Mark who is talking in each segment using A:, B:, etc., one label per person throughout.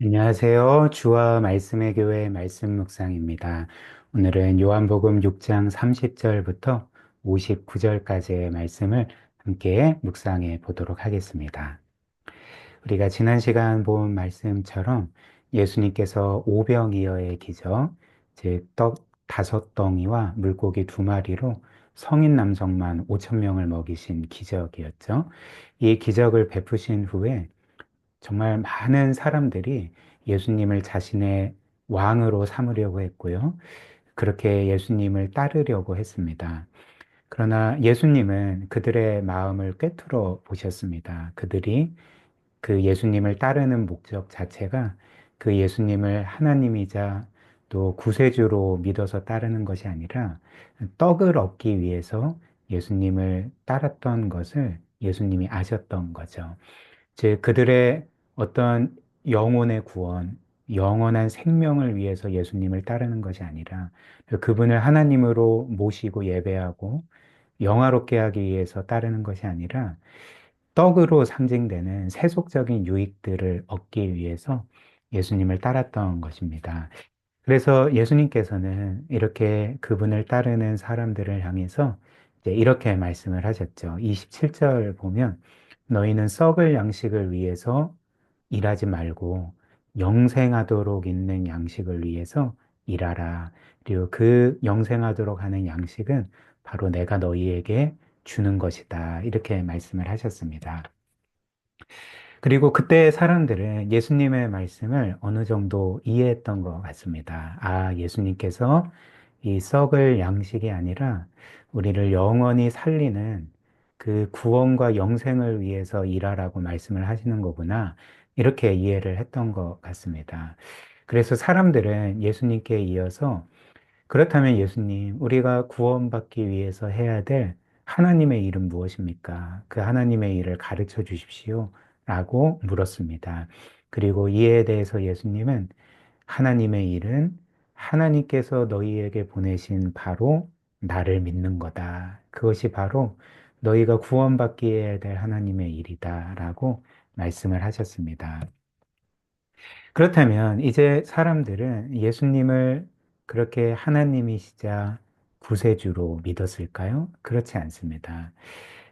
A: 안녕하세요. 주와 말씀의 교회 말씀 묵상입니다. 오늘은 요한복음 6장 30절부터 59절까지의 말씀을 함께 묵상해 보도록 하겠습니다. 우리가 지난 시간 본 말씀처럼 예수님께서 오병이어의 기적, 즉 떡 다섯 덩이와 물고기 두 마리로 성인 남성만 5천 명을 먹이신 기적이었죠. 이 기적을 베푸신 후에 정말 많은 사람들이 예수님을 자신의 왕으로 삼으려고 했고요. 그렇게 예수님을 따르려고 했습니다. 그러나 예수님은 그들의 마음을 꿰뚫어 보셨습니다. 그들이 그 예수님을 따르는 목적 자체가 그 예수님을 하나님이자 또 구세주로 믿어서 따르는 것이 아니라 떡을 얻기 위해서 예수님을 따랐던 것을 예수님이 아셨던 거죠. 즉, 그들의 어떤 영혼의 구원, 영원한 생명을 위해서 예수님을 따르는 것이 아니라 그분을 하나님으로 모시고 예배하고 영화롭게 하기 위해서 따르는 것이 아니라 떡으로 상징되는 세속적인 유익들을 얻기 위해서 예수님을 따랐던 것입니다. 그래서 예수님께서는 이렇게 그분을 따르는 사람들을 향해서 이제 이렇게 말씀을 하셨죠. 27절 보면 너희는 썩을 양식을 위해서 일하지 말고 영생하도록 있는 양식을 위해서 일하라. 그리고 그 영생하도록 하는 양식은 바로 내가 너희에게 주는 것이다. 이렇게 말씀을 하셨습니다. 그리고 그때 사람들은 예수님의 말씀을 어느 정도 이해했던 것 같습니다. 아, 예수님께서 이 썩을 양식이 아니라 우리를 영원히 살리는 그 구원과 영생을 위해서 일하라고 말씀을 하시는 거구나. 이렇게 이해를 했던 것 같습니다. 그래서 사람들은 예수님께 이어서 그렇다면 예수님, 우리가 구원받기 위해서 해야 될 하나님의 일은 무엇입니까? 그 하나님의 일을 가르쳐 주십시오. 라고 물었습니다. 그리고 이에 대해서 예수님은 하나님의 일은 하나님께서 너희에게 보내신 바로 나를 믿는 거다. 그것이 바로 너희가 구원받기 해야 될 하나님의 일이다. 라고 말씀을 하셨습니다. 그렇다면 이제 사람들은 예수님을 그렇게 하나님이시자 구세주로 믿었을까요? 그렇지 않습니다.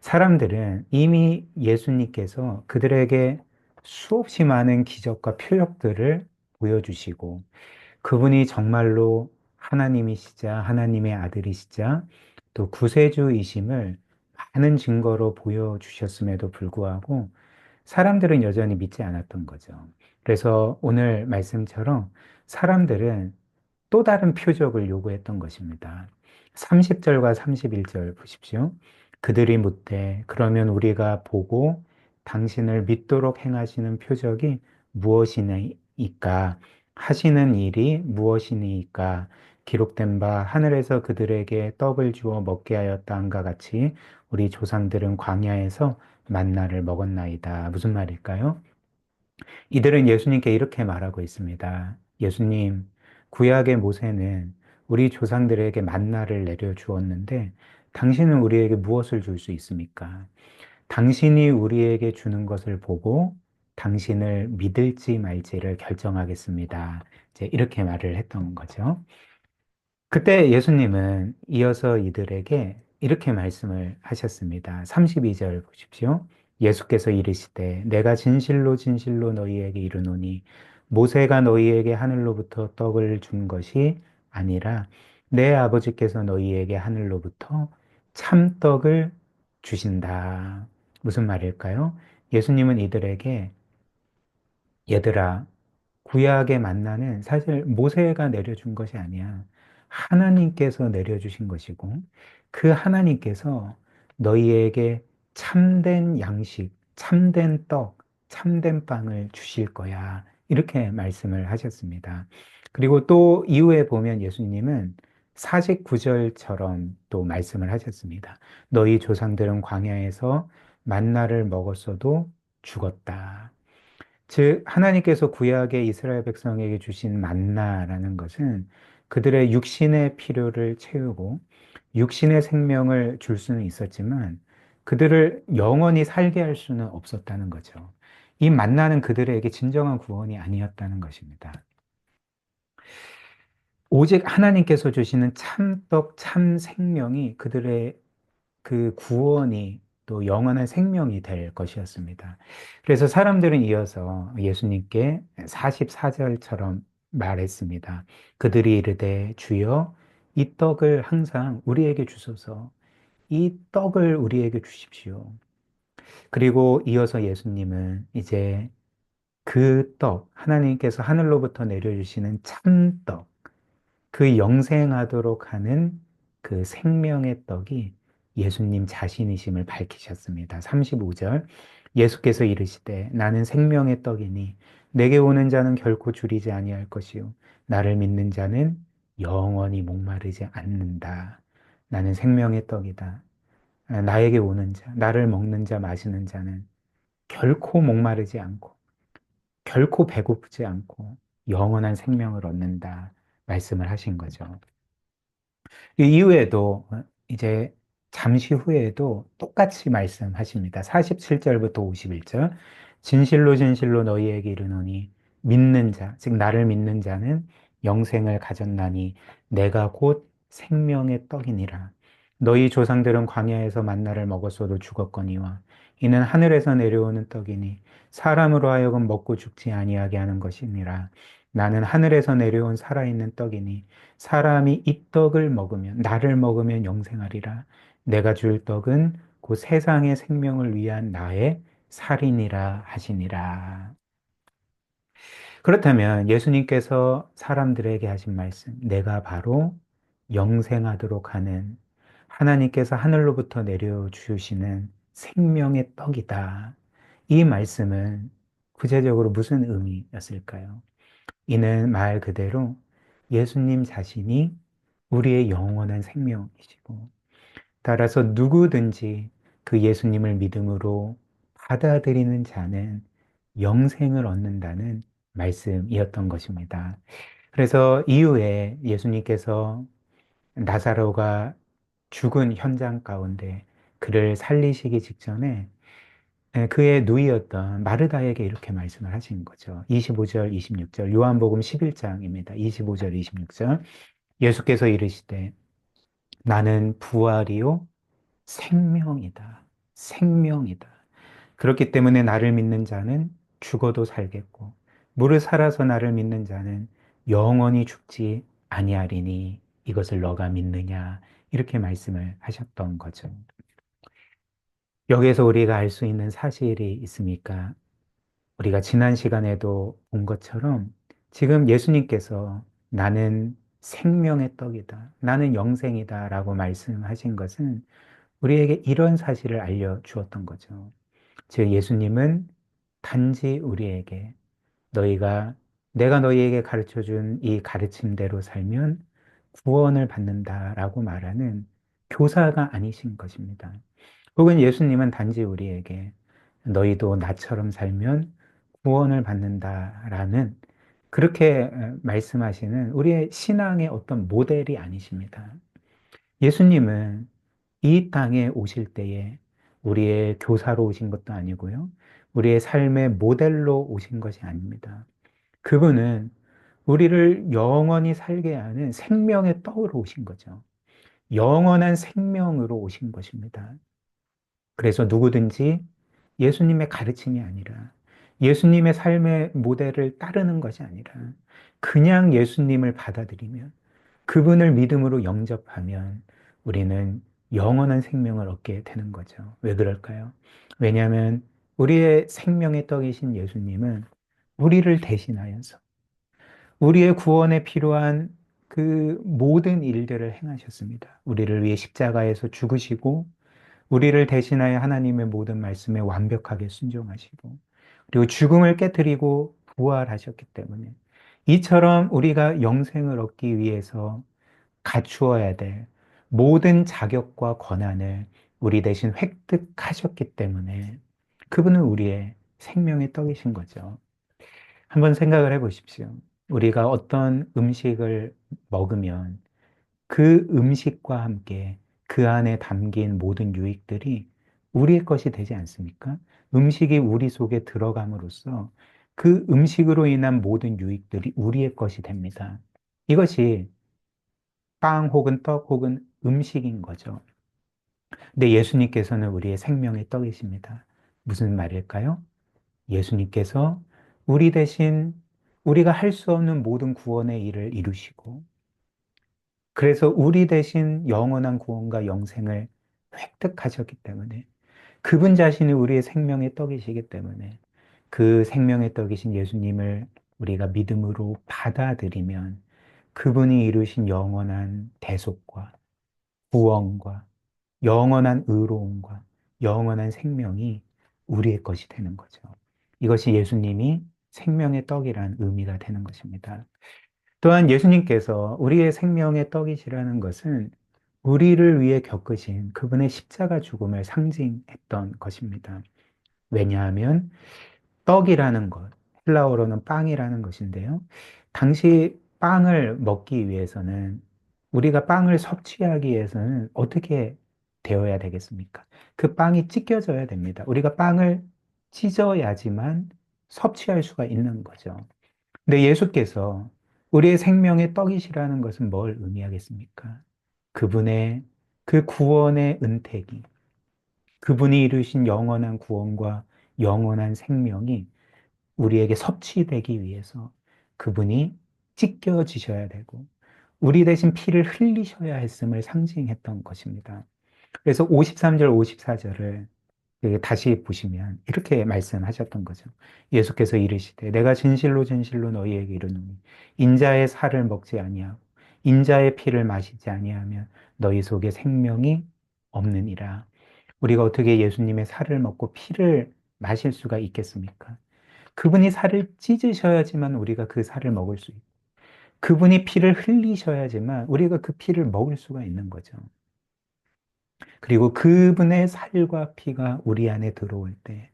A: 사람들은 이미 예수님께서 그들에게 수없이 많은 기적과 표적들을 보여주시고 그분이 정말로 하나님이시자 하나님의 아들이시자 또 구세주이심을 많은 증거로 보여주셨음에도 불구하고 사람들은 여전히 믿지 않았던 거죠. 그래서 오늘 말씀처럼 사람들은 또 다른 표적을 요구했던 것입니다. 30절과 31절 보십시오. 그들이 묻되 그러면 우리가 보고 당신을 믿도록 행하시는 표적이 무엇이니까 하시는 일이 무엇이니까 기록된 바 하늘에서 그들에게 떡을 주어 먹게 하였다 함과 같이 우리 조상들은 광야에서 만나를 먹었나이다. 무슨 말일까요? 이들은 예수님께 이렇게 말하고 있습니다. 예수님, 구약의 모세는 우리 조상들에게 만나를 내려 주었는데 당신은 우리에게 무엇을 줄 수 있습니까? 당신이 우리에게 주는 것을 보고 당신을 믿을지 말지를 결정하겠습니다. 이제 이렇게 말을 했던 거죠. 그때 예수님은 이어서 이들에게 이렇게 말씀을 하셨습니다. 32절 보십시오. 예수께서 이르시되 내가 진실로 진실로 너희에게 이르노니 모세가 너희에게 하늘로부터 떡을 준 것이 아니라 내 아버지께서 너희에게 하늘로부터 참떡을 주신다. 무슨 말일까요? 예수님은 이들에게 얘들아 구약의 만나는 사실 모세가 내려준 것이 아니야. 하나님께서 내려주신 것이고, 그 하나님께서 너희에게 참된 양식, 참된 떡, 참된 빵을 주실 거야. 이렇게 말씀을 하셨습니다. 그리고 또 이후에 보면 예수님은 49절처럼 또 말씀을 하셨습니다. 너희 조상들은 광야에서 만나를 먹었어도 죽었다. 즉, 하나님께서 구약의 이스라엘 백성에게 주신 만나라는 것은 그들의 육신의 필요를 채우고 육신의 생명을 줄 수는 있었지만 그들을 영원히 살게 할 수는 없었다는 거죠. 이 만나는 그들에게 진정한 구원이 아니었다는 것입니다. 오직 하나님께서 주시는 참떡, 참 생명이 그들의 그 구원이 또 영원한 생명이 될 것이었습니다. 그래서 사람들은 이어서 예수님께 44절처럼 말했습니다. 그들이 이르되 주여 이 떡을 항상 우리에게 주소서. 이 떡을 우리에게 주십시오. 그리고 이어서 예수님은 이제 그 떡, 하나님께서 하늘로부터 내려주시는 참떡, 그 영생하도록 하는 그 생명의 떡이 예수님 자신이심을 밝히셨습니다. 35절. 예수께서 이르시되 나는 생명의 떡이니 내게 오는 자는 결코 줄이지 아니할 것이요 나를 믿는 자는 영원히 목마르지 않는다. 나는 생명의 떡이다. 나에게 오는 자, 나를 먹는 자, 마시는 자는 결코 목마르지 않고 결코 배고프지 않고 영원한 생명을 얻는다. 말씀을 하신 거죠. 이 이후에도 이제 잠시 후에도 똑같이 말씀하십니다. 47절부터 51절. 진실로 진실로 너희에게 이르노니 믿는 자, 즉 나를 믿는 자는 영생을 가졌나니 내가 곧 생명의 떡이니라. 너희 조상들은 광야에서 만나를 먹었어도 죽었거니와 이는 하늘에서 내려오는 떡이니 사람으로 하여금 먹고 죽지 아니하게 하는 것이니라. 나는 하늘에서 내려온 살아있는 떡이니 사람이 이 떡을 먹으면, 나를 먹으면 영생하리라. 내가 줄 떡은 그 세상의 생명을 위한 나의 살이니라 하시니라. 그렇다면 예수님께서 사람들에게 하신 말씀, 내가 바로 영생하도록 하는 하나님께서 하늘로부터 내려주시는 생명의 떡이다. 이 말씀은 구체적으로 무슨 의미였을까요? 이는 말 그대로 예수님 자신이 우리의 영원한 생명이시고, 따라서 누구든지 그 예수님을 믿음으로 받아들이는 자는 영생을 얻는다는 말씀이었던 것입니다. 그래서 이후에 예수님께서 나사로가 죽은 현장 가운데 그를 살리시기 직전에 그의 누이였던 마르다에게 이렇게 말씀을 하신 거죠. 25절, 26절, 요한복음 11장입니다. 25절, 26절. 예수께서 이르시되 나는 부활이요 생명이다. 생명이다. 그렇기 때문에 나를 믿는 자는 죽어도 살겠고 무릇 살아서 나를 믿는 자는 영원히 죽지 아니하리니 이것을 너가 믿느냐 이렇게 말씀을 하셨던 거죠. 여기에서 우리가 알 수 있는 사실이 있습니까? 우리가 지난 시간에도 본 것처럼 지금 예수님께서 나는 생명의 떡이다. 나는 영생이다. 라고 말씀하신 것은 우리에게 이런 사실을 알려주었던 거죠. 즉, 예수님은 단지 우리에게 너희가 내가 너희에게 가르쳐 준 이 가르침대로 살면 구원을 받는다라고 말하는 교사가 아니신 것입니다. 혹은 예수님은 단지 우리에게 너희도 나처럼 살면 구원을 받는다라는 그렇게 말씀하시는 우리의 신앙의 어떤 모델이 아니십니다. 예수님은 이 땅에 오실 때에 우리의 교사로 오신 것도 아니고요. 우리의 삶의 모델로 오신 것이 아닙니다. 그분은 우리를 영원히 살게 하는 생명의 떡으로 오신 거죠. 영원한 생명으로 오신 것입니다. 그래서 누구든지 예수님의 가르침이 아니라 예수님의 삶의 모델을 따르는 것이 아니라 그냥 예수님을 받아들이면 그분을 믿음으로 영접하면 우리는 영원한 생명을 얻게 되는 거죠. 왜 그럴까요? 왜냐하면 우리의 생명의 떡이신 예수님은 우리를 대신하여서 우리의 구원에 필요한 그 모든 일들을 행하셨습니다. 우리를 위해 십자가에서 죽으시고 우리를 대신하여 하나님의 모든 말씀에 완벽하게 순종하시고 그리고 죽음을 깨뜨리고 부활하셨기 때문에 이처럼 우리가 영생을 얻기 위해서 갖추어야 될 모든 자격과 권한을 우리 대신 획득하셨기 때문에 그분은 우리의 생명의 떡이신 거죠. 한번 생각을 해 보십시오. 우리가 어떤 음식을 먹으면 그 음식과 함께 그 안에 담긴 모든 유익들이 우리의 것이 되지 않습니까? 음식이 우리 속에 들어감으로써 그 음식으로 인한 모든 유익들이 우리의 것이 됩니다. 이것이 빵 혹은 떡 혹은 음식인 거죠. 근데 예수님께서는 우리의 생명의 떡이십니다. 무슨 말일까요? 예수님께서 우리 대신 우리가 할 수 없는 모든 구원의 일을 이루시고, 그래서 우리 대신 영원한 구원과 영생을 획득하셨기 때문에, 그분 자신이 우리의 생명의 떡이시기 때문에, 그 생명의 떡이신 예수님을 우리가 믿음으로 받아들이면, 그분이 이루신 영원한 대속과 구원과 영원한 의로움과 영원한 생명이 우리의 것이 되는 거죠. 이것이 예수님이 생명의 떡이란 의미가 되는 것입니다. 또한 예수님께서 우리의 생명의 떡이시라는 것은 우리를 위해 겪으신 그분의 십자가 죽음을 상징했던 것입니다. 왜냐하면 떡이라는 것, 헬라어로는 빵이라는 것인데요. 당시 빵을 먹기 위해서는 우리가 빵을 섭취하기 위해서는 어떻게 되어야 되겠습니까? 그 빵이 찢겨져야 됩니다. 우리가 빵을 찢어야지만 섭취할 수가 있는 거죠. 근데 예수께서 우리의 생명의 떡이시라는 것은 뭘 의미하겠습니까? 그분의 그 구원의 은택이, 그분이 이루신 영원한 구원과 영원한 생명이 우리에게 섭취되기 위해서 그분이 찢겨지셔야 되고 우리 대신 피를 흘리셔야 했음을 상징했던 것입니다. 그래서 53절, 54절을 다시 보시면 이렇게 말씀하셨던 거죠. 예수께서 이르시되 내가 진실로 진실로 너희에게 이르노니 인자의 살을 먹지 아니하고 인자의 피를 마시지 아니하면 너희 속에 생명이 없느니라. 우리가 어떻게 예수님의 살을 먹고 피를 마실 수가 있겠습니까? 그분이 살을 찢으셔야지만 우리가 그 살을 먹을 수 있고, 그분이 피를 흘리셔야지만 우리가 그 피를 먹을 수가 있는 거죠. 그리고 그분의 살과 피가 우리 안에 들어올 때,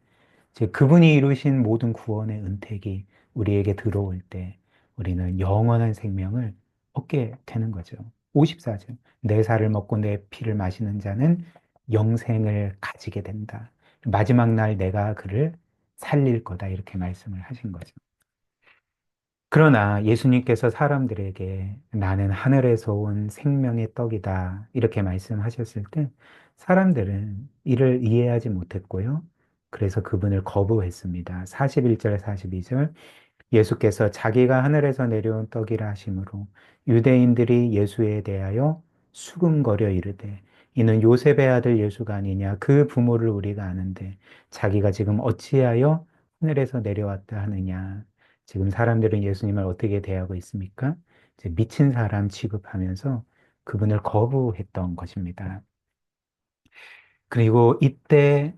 A: 즉 그분이 이루신 모든 구원의 은택이 우리에게 들어올 때, 우리는 영원한 생명을 얻게 되는 거죠. 54절. 내 살을 먹고 내 피를 마시는 자는 영생을 가지게 된다. 마지막 날 내가 그를 살릴 거다. 이렇게 말씀을 하신 거죠. 그러나 예수님께서 사람들에게 나는 하늘에서 온 생명의 떡이다. 이렇게 말씀하셨을 때 사람들은 이를 이해하지 못했고요. 그래서 그분을 거부했습니다. 41절, 42절. 예수께서 자기가 하늘에서 내려온 떡이라 하심으로 유대인들이 예수에 대하여 수군거려 이르되 이는 요셉의 아들 예수가 아니냐 그 부모를 우리가 아는데 자기가 지금 어찌하여 하늘에서 내려왔다 하느냐. 지금 사람들은 예수님을 어떻게 대하고 있습니까? 이제 미친 사람 취급하면서 그분을 거부했던 것입니다. 그리고 이때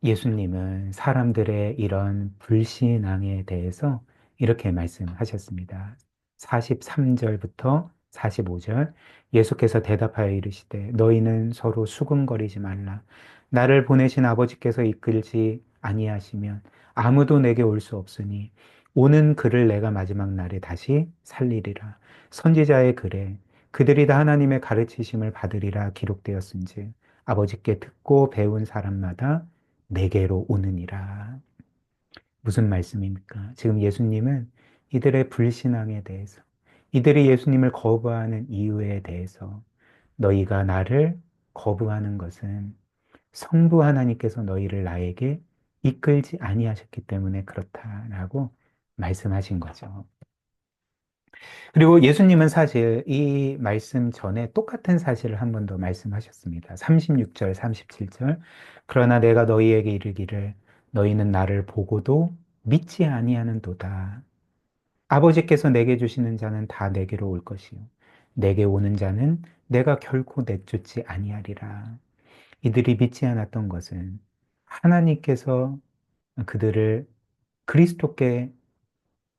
A: 예수님은 사람들의 이런 불신앙에 대해서 이렇게 말씀하셨습니다. 43절부터 45절 예수께서 대답하여 이르시되 너희는 서로 수군거리지 말라. 나를 보내신 아버지께서 이끌지 아니하시면 아무도 내게 올 수 없으니 오는 그를 내가 마지막 날에 다시 살리리라. 선지자의 글에 그들이 다 하나님의 가르치심을 받으리라 기록되었은즉 아버지께 듣고 배운 사람마다 내게로 오느니라. 무슨 말씀입니까? 지금 예수님은 이들의 불신앙에 대해서, 이들이 예수님을 거부하는 이유에 대해서 너희가 나를 거부하는 것은 성부 하나님께서 너희를 나에게 이끌지 아니하셨기 때문에 그렇다라고 말씀하신 거죠. 그리고 예수님은 사실 이 말씀 전에 똑같은 사실을 한 번 더 말씀하셨습니다. 36절, 37절. 그러나 내가 너희에게 이르기를 너희는 나를 보고도 믿지 아니하는도다. 아버지께서 내게 주시는 자는 다 내게로 올 것이요. 내게 오는 자는 내가 결코 내쫓지 아니하리라. 이들이 믿지 않았던 것은 하나님께서 그들을 그리스도께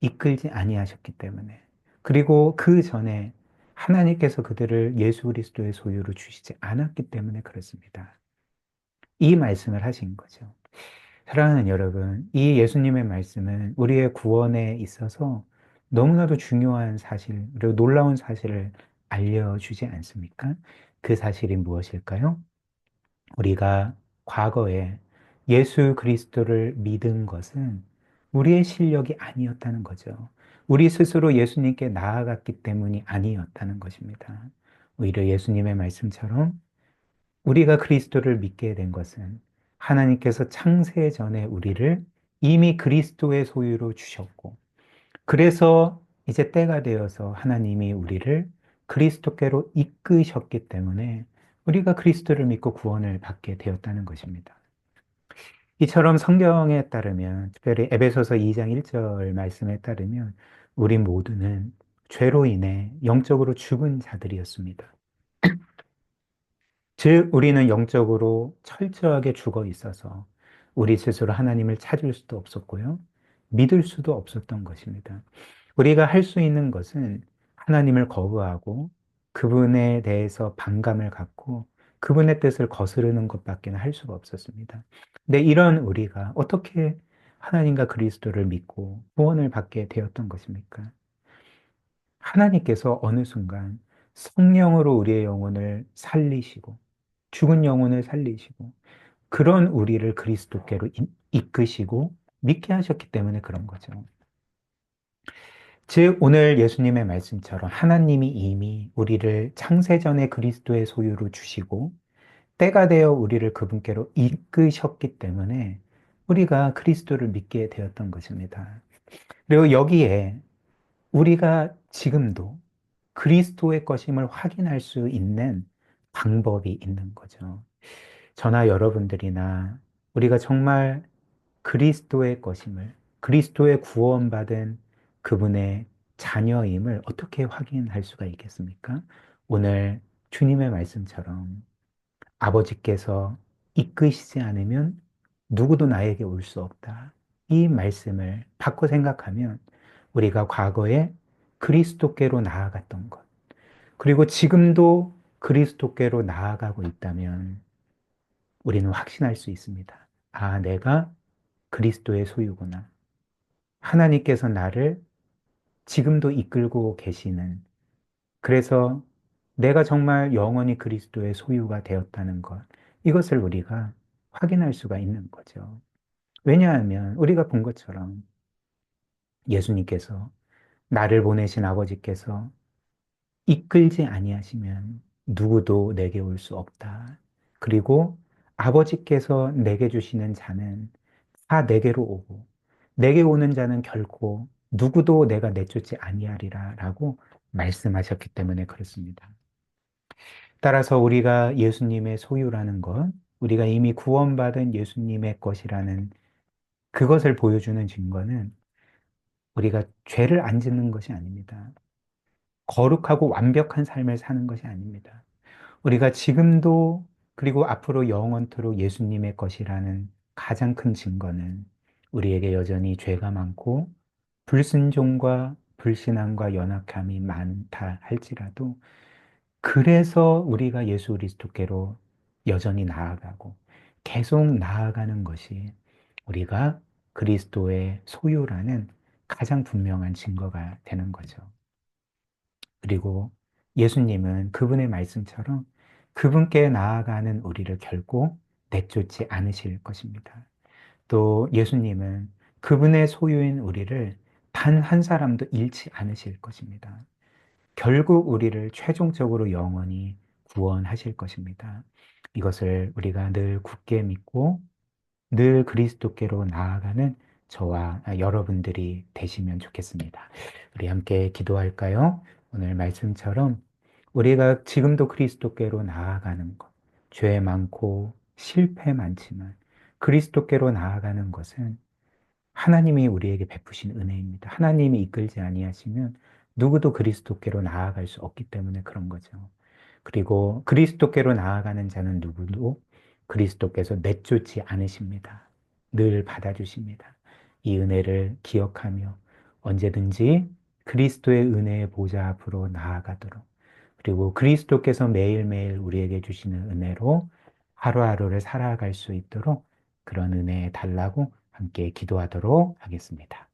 A: 이끌지 아니하셨기 때문에 그리고 그 전에 하나님께서 그들을 예수 그리스도의 소유로 주시지 않았기 때문에 그렇습니다. 이 말씀을 하신 거죠. 사랑하는 여러분, 이 예수님의 말씀은 우리의 구원에 있어서 너무나도 중요한 사실, 그리고 놀라운 사실을 알려주지 않습니까? 그 사실이 무엇일까요? 우리가 과거에 예수 그리스도를 믿은 것은 우리의 실력이 아니었다는 거죠. 우리 스스로 예수님께 나아갔기 때문이 아니었다는 것입니다. 오히려 예수님의 말씀처럼 우리가 그리스도를 믿게 된 것은 하나님께서 창세 전에 우리를 이미 그리스도의 소유로 주셨고, 그래서 이제 때가 되어서 하나님이 우리를 그리스도께로 이끄셨기 때문에 우리가 그리스도를 믿고 구원을 받게 되었다는 것입니다. 이처럼 성경에 따르면, 특별히 에베소서 2장 1절 말씀에 따르면 우리 모두는 죄로 인해 영적으로 죽은 자들이었습니다. 즉, 우리는 영적으로 철저하게 죽어 있어서 우리 스스로 하나님을 찾을 수도 없었고요. 믿을 수도 없었던 것입니다. 우리가 할 수 있는 것은 하나님을 거부하고 그분에 대해서 반감을 갖고 그분의 뜻을 거스르는 것밖에 할 수가 없었습니다. 근데 이런 우리가 어떻게 하나님과 그리스도를 믿고 구원을 받게 되었던 것입니까? 하나님께서 어느 순간 성령으로 우리의 영혼을 살리시고 죽은 영혼을 살리시고 그런 우리를 그리스도께로 이끄시고 믿게 하셨기 때문에 그런 거죠. 즉, 오늘 예수님의 말씀처럼 하나님이 이미 우리를 창세전에 그리스도의 소유로 주시고 때가 되어 우리를 그분께로 이끄셨기 때문에 우리가 그리스도를 믿게 되었던 것입니다. 그리고 여기에 우리가 지금도 그리스도의 것임을 확인할 수 있는 방법이 있는 거죠. 저나 여러분들이나 우리가 정말 그리스도의 것임을, 그리스도의 구원받은 그분의 자녀임을 어떻게 확인할 수가 있겠습니까? 오늘 주님의 말씀처럼 아버지께서 이끄시지 않으면 누구도 나에게 올 수 없다. 이 말씀을 바꿔 생각하면 우리가 과거에 그리스도께로 나아갔던 것, 그리고 지금도 그리스도께로 나아가고 있다면 우리는 확신할 수 있습니다. 아, 내가 그리스도의 소유구나. 하나님께서 나를 지금도 이끌고 계시는, 그래서 내가 정말 영원히 그리스도의 소유가 되었다는 것, 이것을 우리가 확인할 수가 있는 거죠. 왜냐하면 우리가 본 것처럼 예수님께서 나를 보내신 아버지께서 이끌지 아니하시면 누구도 내게 올 수 없다. 그리고 아버지께서 내게 주시는 자는 다 내게로 오고 내게 오는 자는 결코 누구도 내가 내쫓지 아니하리라 라고 말씀하셨기 때문에 그렇습니다. 따라서 우리가 예수님의 소유라는 것, 우리가 이미 구원받은 예수님의 것이라는 그것을 보여주는 증거는 우리가 죄를 안 짓는 것이 아닙니다. 거룩하고 완벽한 삶을 사는 것이 아닙니다. 우리가 지금도 그리고 앞으로 영원토록 예수님의 것이라는 가장 큰 증거는 우리에게 여전히 죄가 많고 불순종과 불신앙과 연약함이 많다 할지라도 그래서 우리가 예수 그리스도께로 여전히 나아가고 계속 나아가는 것이 우리가 그리스도의 소유라는 가장 분명한 증거가 되는 거죠. 그리고 예수님은 그분의 말씀처럼 그분께 나아가는 우리를 결코 내쫓지 않으실 것입니다. 또 예수님은 그분의 소유인 우리를 단 한 사람도 잃지 않으실 것입니다. 결국 우리를 최종적으로 영원히 구원하실 것입니다. 이것을 우리가 늘 굳게 믿고 늘 그리스도께로 나아가는 저와 여러분들이 되시면 좋겠습니다. 우리 함께 기도할까요? 오늘 말씀처럼 우리가 지금도 그리스도께로 나아가는 것, 죄 많고 실패 많지만 그리스도께로 나아가는 것은 하나님이 우리에게 베푸신 은혜입니다. 하나님이 이끌지 아니하시면 누구도 그리스도께로 나아갈 수 없기 때문에 그런 거죠. 그리고 그리스도께로 나아가는 자는 누구도 그리스도께서 내쫓지 않으십니다. 늘 받아주십니다. 이 은혜를 기억하며 언제든지 그리스도의 은혜의 보좌 앞으로 나아가도록 그리고 그리스도께서 매일매일 우리에게 주시는 은혜로 하루하루를 살아갈 수 있도록 그런 은혜 달라고 함께 기도하도록 하겠습니다.